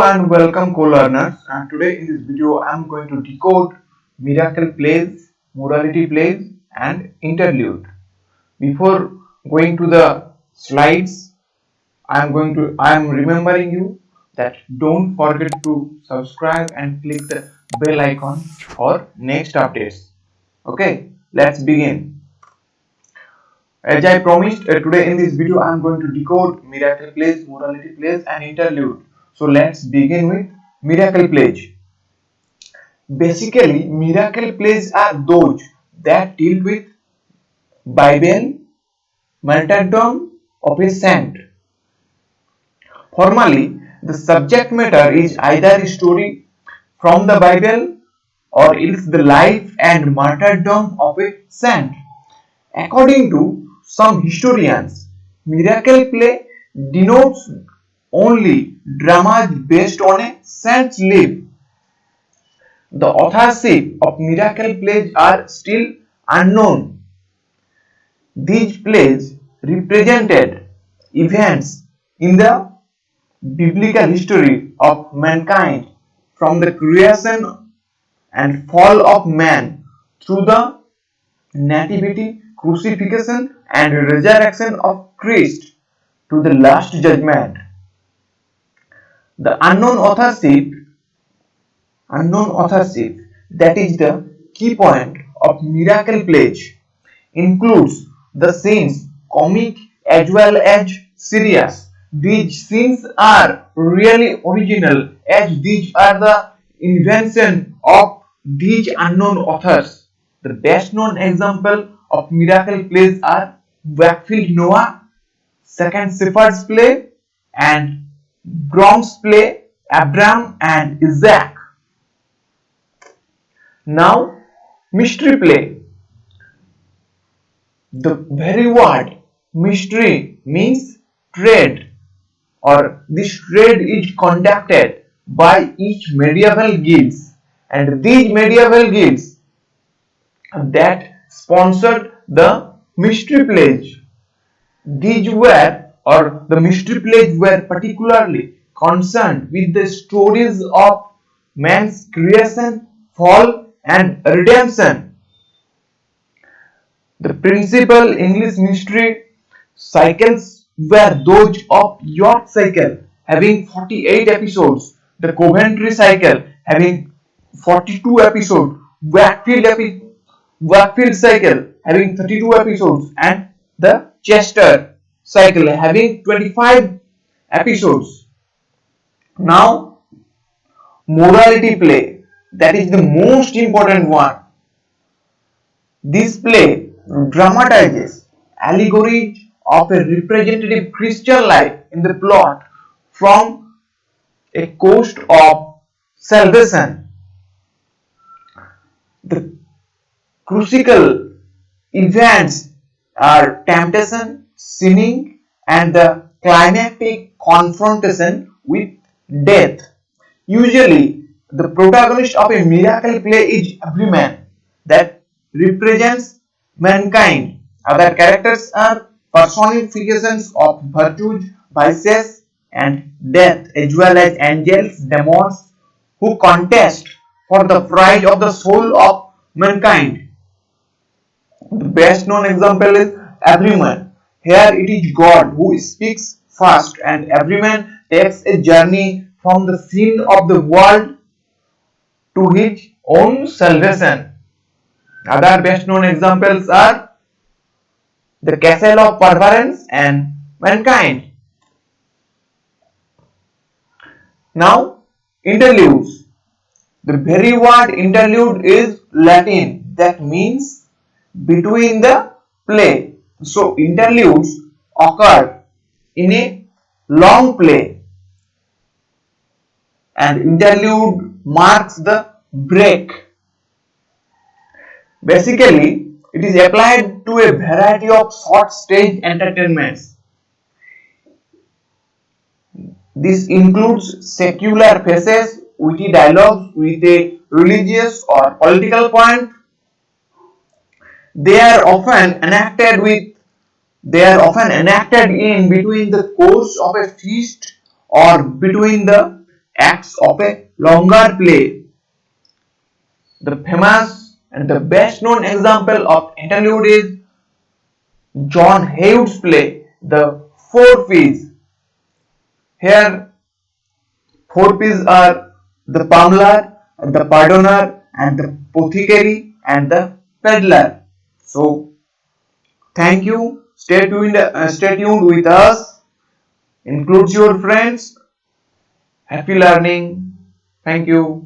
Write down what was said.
and welcome co-learners, and today in this video I am going to decode miracle plays, morality plays and interlude. Before going to the slides, I am remembering you that don't forget to subscribe and click the bell icon for next updates. Okay, let's begin. As I promised, today in this video I am going to decode miracle plays, morality plays and interlude. So let's begin with miracle plays. Basically, miracle plays are those that deal with Bible, martyrdom of a saint. Formally, the subject matter is either a story from the Bible or else the life and martyrdom of a saint. According to some historians, miracle play denotes only dramas based on a saint's life. The authorship of miracle plays are still unknown. These plays represented events in the biblical history of mankind from the creation and fall of man through the nativity, crucifixion and resurrection of Christ to the last judgment. The unknown authorship, that is the key point of miracle plays, includes the scenes comic as well as serious. These scenes are really original as these are the invention of these unknown authors. The best known example of miracle plays are Wakefield Noah, Second Shepherd's Play and Brom's Play, Abraham and Isaac. Now, mystery play. The very word mystery means trade, or this trade is conducted by each medieval guilds, and these medieval guilds that sponsored the mystery plays. The mystery plays were particularly concerned with the stories of man's creation, fall and redemption. The principal English mystery cycles were those of York Cycle having 48 episodes, the Coventry Cycle having 42 episodes, Wakefield Cycle having 32 episodes and the Chester Cycle having 25 episodes. Now, morality play, that is the most important one. This play dramatizes allegories of a representative Christian life in the plot from a coast of salvation. The crucial events are temptation, sinning, and the climactic confrontation with death. Usually, the protagonist of a miracle play is everyman that represents mankind. Other characters are personifications of virtues, vices, and death, as well as angels, demons, who contest for the prize of the soul of mankind. The best known example is Everyman. Here it is God who speaks first, and Everyman takes a journey from the sin of the world to his own salvation. Other best known examples are the Castle of Perseverance and Mankind. Now, interludes. The very word interlude is Latin, that means between the play. So, interludes occur in a long play, and interlude marks the break. Basically, it is applied to a variety of short stage entertainments. This includes secular pieces, witty dialogues with a religious or political point. They are often enacted in between the course of a feast or between the acts of a longer play. The famous and the best known example of interlude is John Heywood's play, The Four Ps. Here, four Ps are the pummeler, the pardoner, and the apothecary, and the peddler. So, thank you. Stay tuned with us. Includes your friends. Happy learning. Thank you.